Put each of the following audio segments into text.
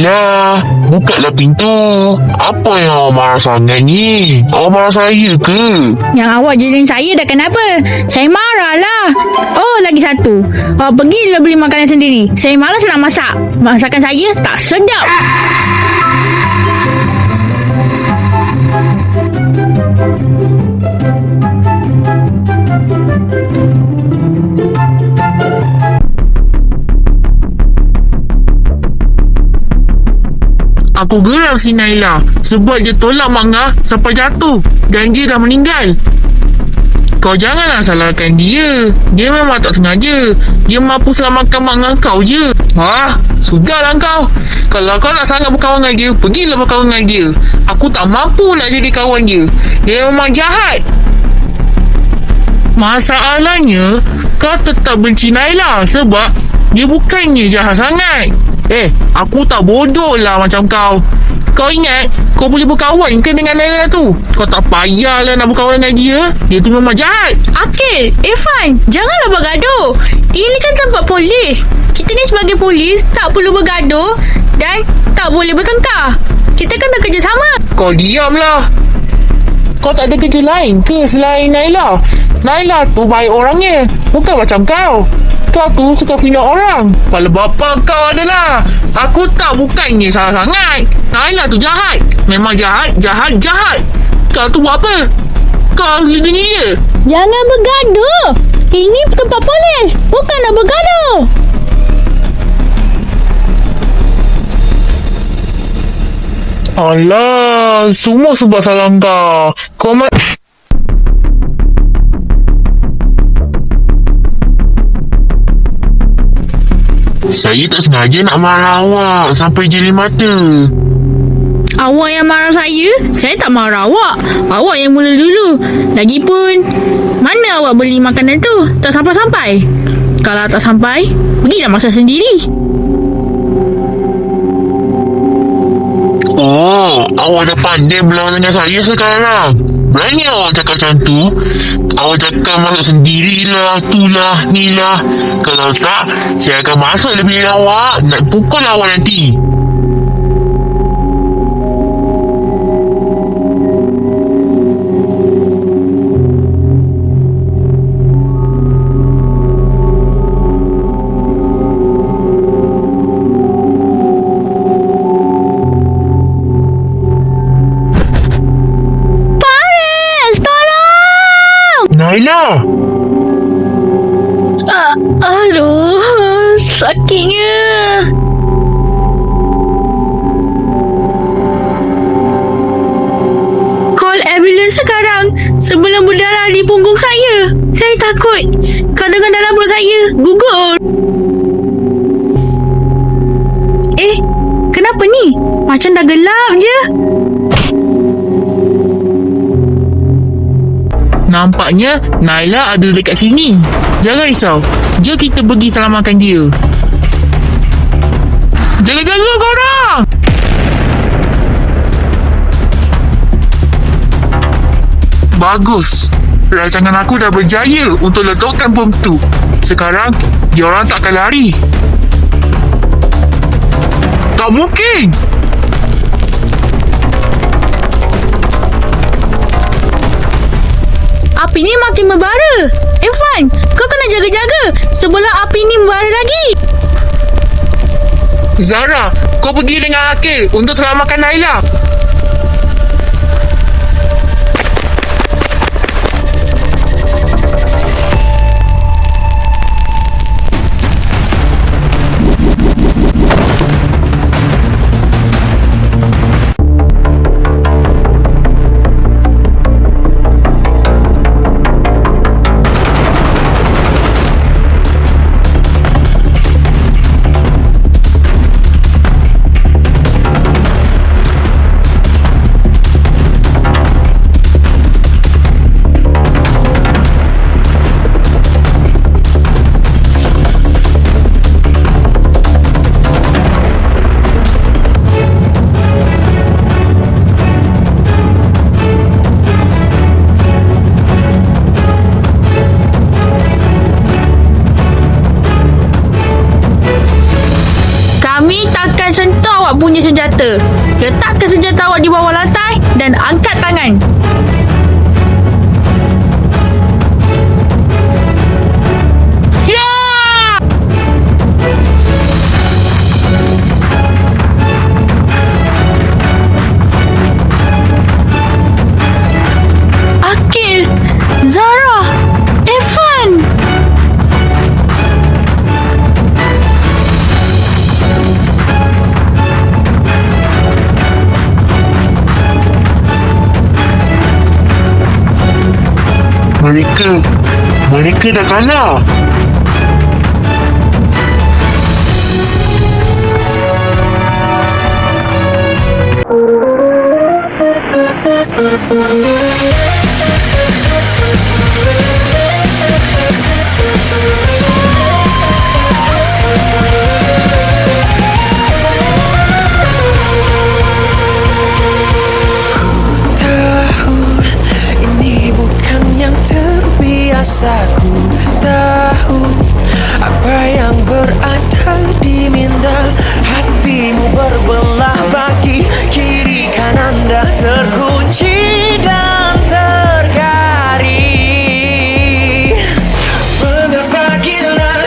Naila, bukalah pintu. Apa yang awak marah sangat ni? Awak marah saya ke? Yang awak jeling saya dah kenapa? Saya marah lah. Oh, lagi satu. Awak pergilah beli makanan sendiri. Saya malas nak masak. Masakan saya tak sedap. Aku geram si Naila sebab dia tolak Mak Ngah sampai jatuh dan dia dah meninggal. Kau janganlah salahkan dia. Dia memang tak sengaja. Dia mampu selamatkan Mak Ngah kau je. Sudahlah kau. Kalau kau nak sangat berkawan dengan dia, pergilah berkawan dengan dia. Aku tak mampu nak jadi kawan dia. Dia memang jahat. Masalahnya, kau tetap benci Naila sebab dia bukannya jahat sangat. Aku tak bodoh lah macam kau. Kau ingat kau boleh berkawan ke dengan Naila tu? Kau tak payahlah nak berkawan dengan dia. Dia tu memang jahat. Akil, Irfan, janganlah bergaduh. Ini kan tempat polis. Kita ni sebagai polis tak perlu bergaduh dan tak boleh bertengkar. Kita kan dah kerja sama. Kau diamlah. Kau tak ada kerja lain ke selain Naila? Naila tu baik orangnya. Bukan macam kau. Kau tu suka fitnah orang. Kepala bapa kau adalah. Aku tak bukannya salah sangat. Naila tu jahat. Memang jahat. Kau tu buat apa? Kau lindungi dia. Jangan bergaduh. Ini tempat polis. Bukan nak bergaduh. Alah, semua sebab salah kau. Saya tak sengaja nak marah awak sampai jeli mata. Awak yang marah saya tak marah awak. Awak yang mula dulu. Lagipun, mana awak beli makanan tu? Tak sampai-sampai. Kalau tak sampai, pergilah masak sendiri. Awak dah pandai berlawan dengan saya sekarang. Berani awak cakap macam tu? Awak cakap masak sendirilah, tulah, nilah. Kalau tak, saya akan masak lebih dari awak. Nak pukul awak nanti. Naila! Aduh, sakitnya. Call ambulans sekarang sebelum berdarah di punggung saya. Saya takut kandungan dalam perut saya gugur. Kenapa ni? Macam dah gelap je. Nampaknya Naila ada dekat sini. Jangan risau. Jom kita pergi selamatkan dia. Jaga-jaga korang! Bagus. Rancangan aku dah berjaya untuk letakkan bom tu. Sekarang, diorang tak akan lari. Tak mungkin! Api ni makin membara. Irfan, kau kena jaga-jaga sebelum api ni membara lagi. Zara, kau pergi dengan Akil untuk selamatkan Naila. punya senjata. Letakkan senjata awak di bawah lantai dan angkat tangan. Ya! Akil, Zara, Irfan. Mereka dah kalah. Tahu ini bukan yang terbiasa. Ku tahu apa yang berada di minda. Hatimu berbelah bagi kiri kanan, dah terkunci dan tergaring. Mengapa gila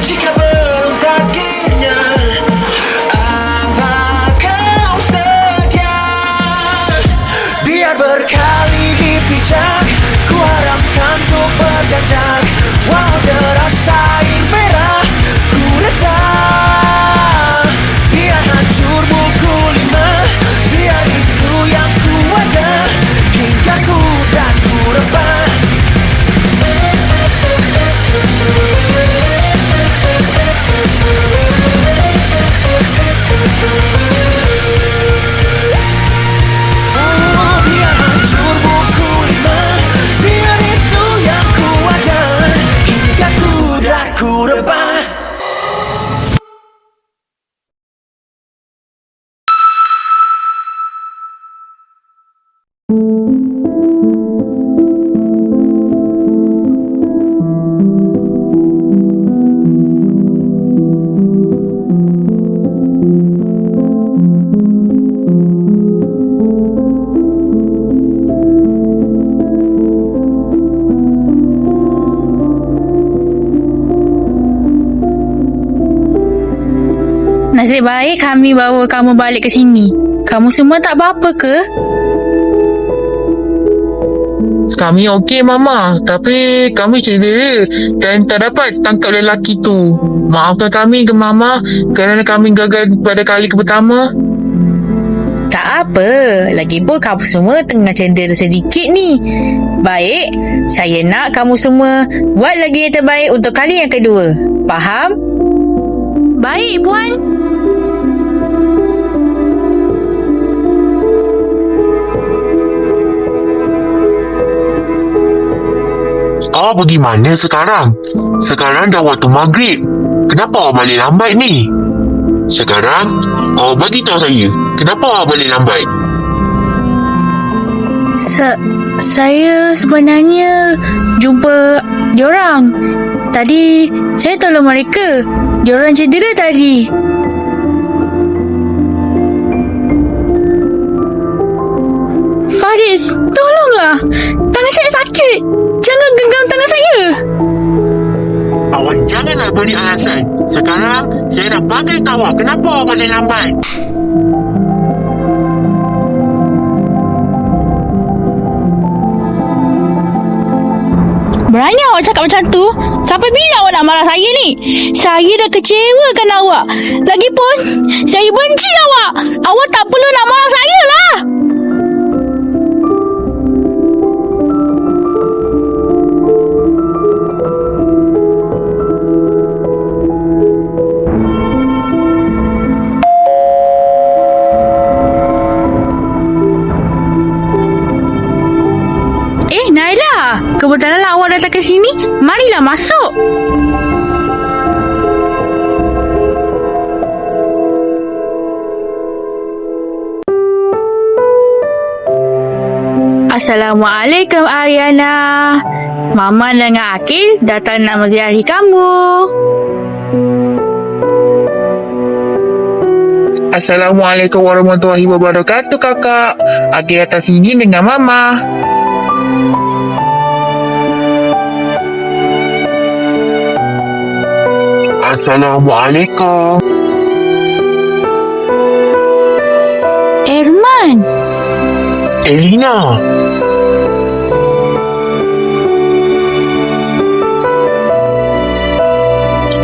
jika belum takdirnya? Apa kau setia? Biar berkali dipijak, ku harapkan untuk berganjak. Walau deras air merah, ku reda. Biar hancur buku 5, biar itu yang ku ada, hingga ku dan ku rebah. Biar hancur buku 5, biar itu yang ku ada, hingga ku dan ku rebah. Nasib baik kami bawa kamu balik ke sini. Kamu semua tak apa-apa ke? Kami okey, Mama. Tapi kami cedera dan tak dapat tangkap lelaki tu. Maafkan kami ke Mama kerana kami gagal pada kali pertama. Tak apa. Lagipun kamu semua tengah cedera sedikit ni. Baik, saya nak kamu semua buat lagi yang terbaik untuk kali yang kedua. Faham? Baik, Puan. Awak pergi mana sekarang? Sekarang dah waktu maghrib. Kenapa awak balik lambat ni? Sekarang, awak bagi tahu saya. Kenapa awak balik lambat? Saya sebenarnya jumpa diorang. Tadi saya tolong mereka. Diorang cedera tadi. Faris, tolonglah. Tangan saya sakit. Jangan genggam tangan saya. Awak janganlah beri alasan. Sekarang, saya nak bagi tahu awak kenapa awak balik lambat. Berani awak cakap macam tu? Sampai bila awak nak marah saya ni? Saya dah kecewakan awak. Lagipun, saya benci awak. Awak tak perlu nak marah saya lah. Naila, kebetulan awak datang ke sini. Marilah masuk. Assalamualaikum Ariana. Mama dengan Akil datang nak menziarahi kamu. Assalamualaikum warahmatullahi wabarakatuh, kakak. Aki atas sini dengan mama. Assalamualaikum. Erman, Elina.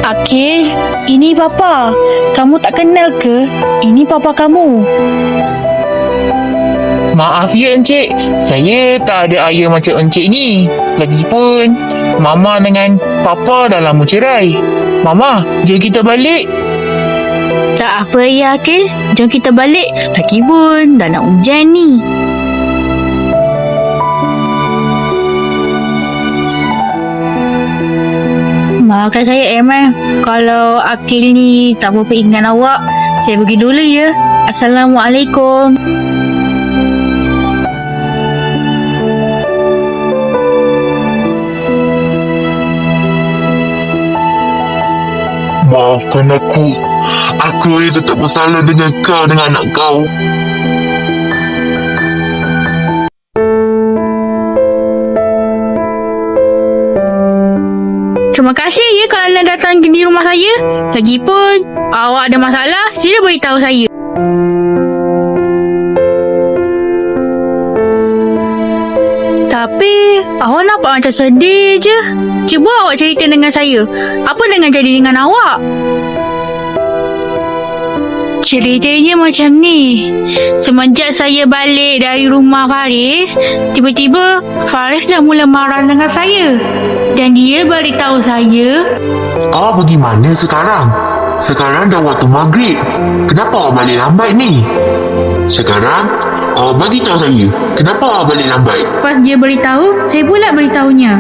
Akil, ini Papa. Kamu tak kenal ke? Ini Papa kamu. Maaf ya, Encik. Saya tak ada ayah macam Encik ni. Lagipun, Mama dengan Papa dah lama cerai. Mama, jom kita balik. Tak apa ya Akil, jom kita balik. Lagipun dah nak hujan ni. Maafkan saya Erman. Kalau Akil ni tak berapa ingat awak, saya pergi dulu ya. Assalamualaikum. Maafkan aku. Aku yang tetap bersalah dengan kau, dengan anak kau. Terima kasih ya kerana datang di rumah saya. Lagipun, awak ada masalah, sila beritahu saya. Tapi, awak nampak macam sedih je. Cuba awak cerita dengan saya. Apa dengan jadi dengan awak? Ceritanya macam ni. Semenjak saya balik dari rumah Faris, tiba-tiba Faris dah mula marah dengan saya. Dan dia beritahu saya, Awak pergi mana sekarang? Sekarang dah waktu maghrib. Kenapa awak balik lambat ni? Sekarang, awak bagi tahu saya. Kenapa awak balik lambat? pas dia beritahu, saya pula beritahunya.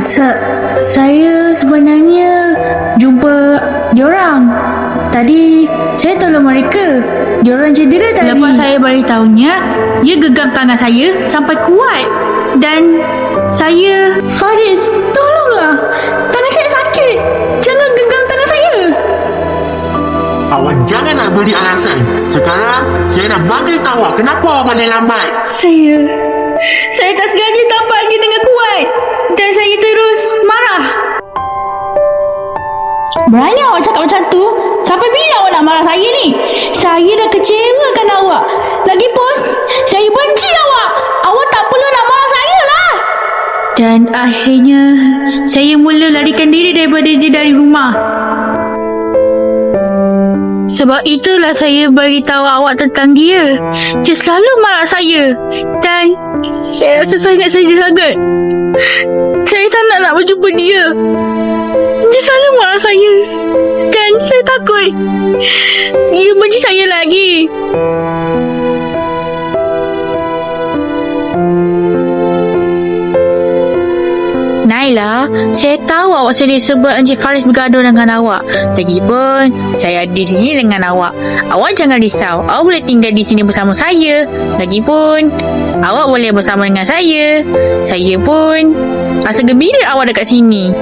Saya sebenarnya jumpa diorang. Tadi saya tolong mereka. Diorang cedera tadi. Lepas saya beritahunya, dia genggam tangan saya sampai kuat. Dan saya, Faris, tolonglah. Tangan saya sakit. Jangan genggam tangan saya. Awak jangan nak beri alasan. Sekarang, saya nak bagi tahu awak kenapa awak balik lambat. Saya tak sengaja tampar dia dengan kuat. Dan saya terus marah. Berani awak cakap macam tu? Sampai bila awak nak marah saya ni? Saya dah kecewakan awak. Lagipun, saya benci awak. Awak tak perlu nak marah saya lah. Dan akhirnya, saya mula larikan diri daripada dia dari rumah. Sebab itulah saya beritahu awak tentang dia. Dia selalu marah saya. Dan saya rasa sangat sedih sangat. Saya tak nak berjumpa dia. Dia selalu marah saya. Dan saya takut dia benci saya lagi. Naila, saya tahu awak sedih sebab Encik Faris bergaduh dengan awak. Lagipun, saya ada di sini dengan awak. Awak jangan risau. Awak boleh tinggal di sini bersama saya. Lagipun, awak boleh bersama dengan saya. Saya pun rasa gembira awak dekat sini.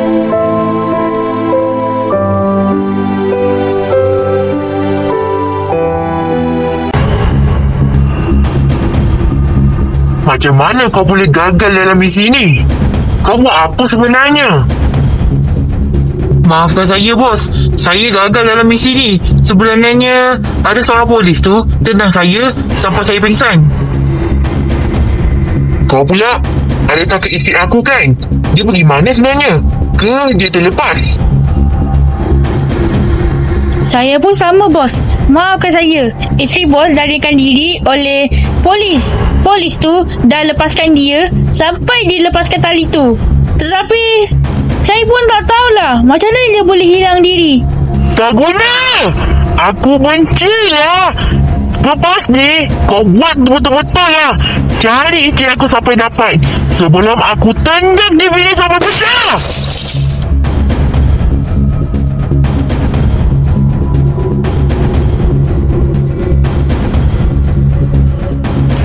Macam mana kau boleh gagal dalam misi ni? Kau buat apa sebenarnya? Maafkan saya, bos. Saya gagal dalam misi ni. Sebenarnya, ada seorang polis tu tendang saya sampai saya pingsan. Kau pula ada takut isteri aku kan? Dia pergi mana sebenarnya? Ke dia terlepas? Saya pun sama, bos. Maafkan saya. Isteri bos larikan diri oleh polis. Polis tu dah lepaskan dia sampai dia lepaskan tali tu. Tetapi saya pun tak tahulah macam mana dia boleh hilang diri. Tak guna! Aku benci lah! Lepas ni, kau buat betul-betul lah. Cari isteri aku sampai dapat. Sebelum aku tendang dia ini sampai pecah!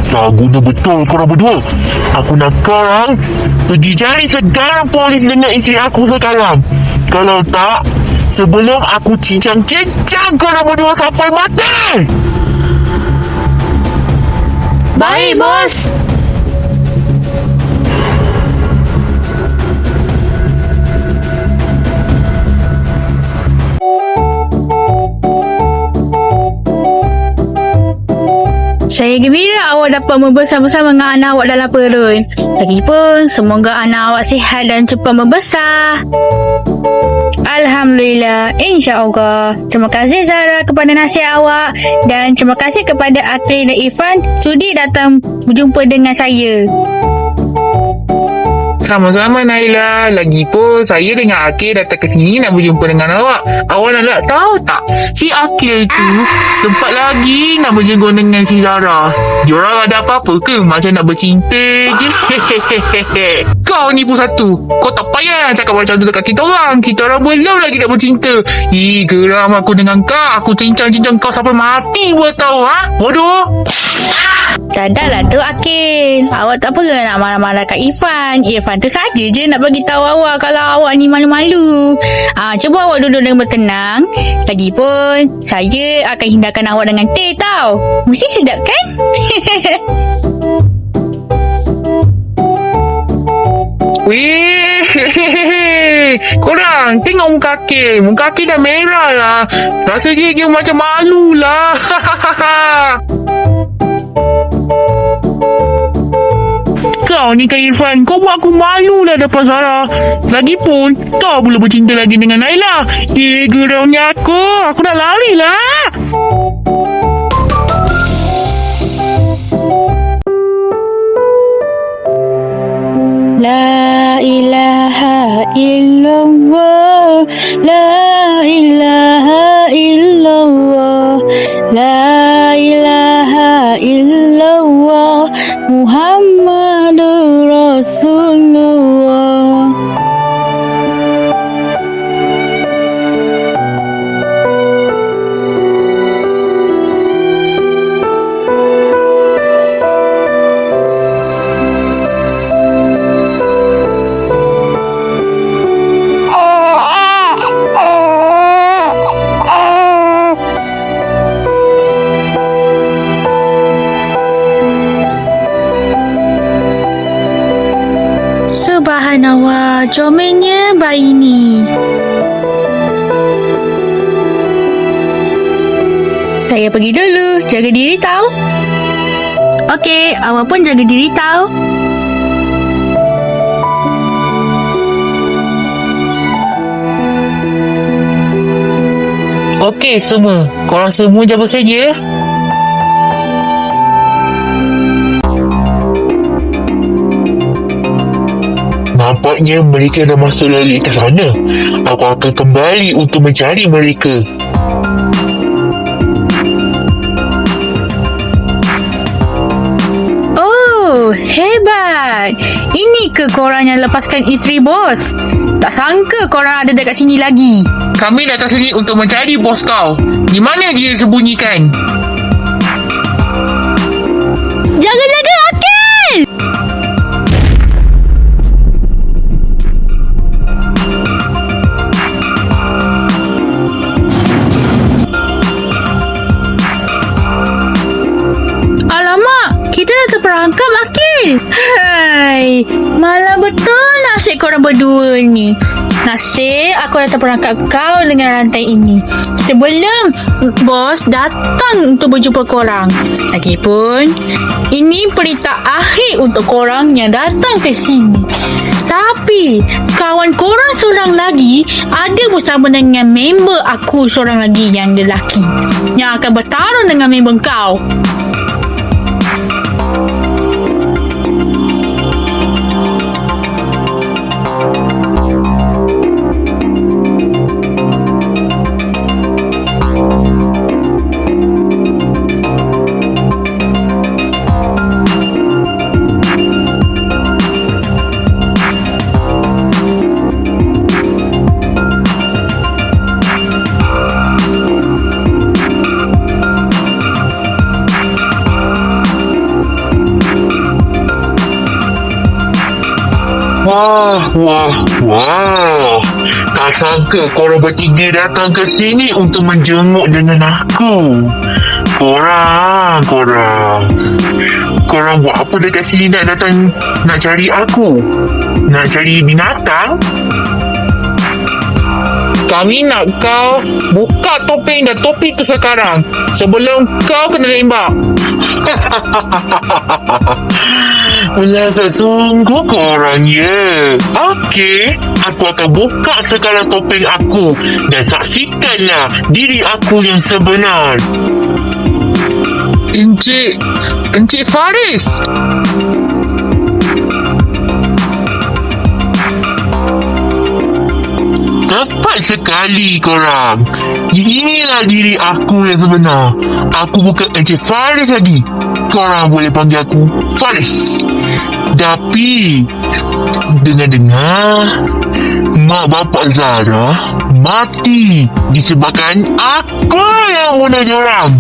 Tak guna betul korang berdua. Aku nak korang pergi cari sekarang polis dengan isteri aku sekarang. Kalau tak, sebelum aku cincang-cincang korang berdua sampai mati! Baik, bos. Saya gembira awak dapat membesar bersama dengan anak awak dalam perut. Lagipun, semoga anak awak sihat dan cepat membesar. Alhamdulillah, insya-Allah. Terima kasih Zara kepada nasihat awak dan terima kasih kepada Akhil dan Irfan sudi datang berjumpa dengan saya. Sama-sama Naila. Lagipun saya dengan Akil datang ke sini nak berjumpa dengan awak. Awak nak tahu tak? Si Akil tu sempat lagi nak berjenggot dengan si Zara. Diorang ada apa-apa ke? Macam nak bercinta je. Kau ni pun satu. Kau tak payah cakap macam tu dekat kita orang. Kita orang belum lagi nak bercinta. Geram aku dengan kau. Aku cincang-cincang kau sampai mati buat tahu, ha? Bodoh. Dadah tu Akhil. Awak tak perlu nak marah-marah kat Irfan. Irfan tu saja je nak bagi tahu awak kalau awak ni malu-malu. Cuba awak duduk dengan bertenang. Lagipun, saya akan hindarkan awak dengan teh tau. Mesti sedap kan? Weh, korang tengok muka Akil. Muka Akil dah merah lah. Rasa dia macam malu lah. Kau ni kan Irfan, kau buat aku malu lah depan Zara. Lagipun, kau belum bercinta lagi dengan Naila. Geramnya aku nak lari lah. La ilaha illallah, la ilaha illallah, la ilaha illallah, Muhammadur Rasulullah. Subhanallah, comelnya bayi ni. Saya pergi dulu, jaga diri tau. Okey, awak pun jaga diri tau. Okey semua, korang semua jaga saja. Nampaknya mereka dah masuk lagi ke sana. Aku akan kembali untuk mencari mereka. Oh, hebat. Ini ke korang yang lepaskan isteri bos? Tak sangka korang ada dekat sini lagi. Kami datang sini untuk mencari bos kau. Di mana dia sembunyikan? Jaga-jaga Akil! Alamak, kita dah terperangkap Akil. Hai, malah betul nasib korang berdua ni. Nasib aku dah terperangkap kau dengan rantai ini sebelum bos datang untuk berjumpa korang. Lagipun, ini perintah akhir untuk korang yang datang ke sini. Tapi, kawan korang seorang lagi ada bersama dengan member aku seorang lagi yang lelaki yang akan bertarung dengan member kau. Wah. Tak sangka korang bertiga datang ke sini untuk menjenguk dengan aku. Korang buat apa dekat sini nak datang nak cari aku? Nak cari binatang? Kami nak kau buka topeng dan topi tu sekarang sebelum kau kena tembak. Melagak sungguh korang ya. Okey, aku akan buka sekarang topeng aku dan saksikanlah diri aku yang sebenar. Encik Faris. Tepat sekali korang. Inilah diri aku yang sebenar. Aku bukan Encik Faris lagi. Korang boleh panggil aku Faris. Tapi dengar-dengar mak bapak Zara mati disebabkan aku yang bunuh diorang.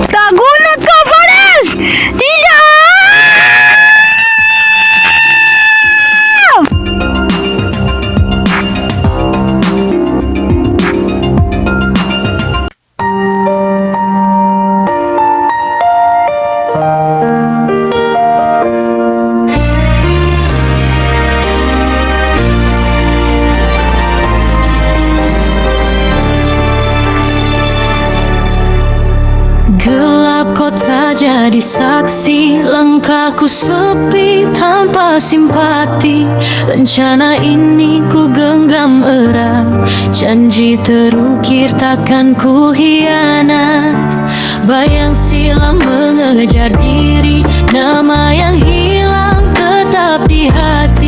Tak guna kau, Faris! Tidak! Gelap kota jadi saksi, langkahku sepi tanpa simpati. Rencana ini ku genggam erat, janji terukir takkan ku hianat. Bayang silam mengejar diri, nama yang hilang tetap di hati.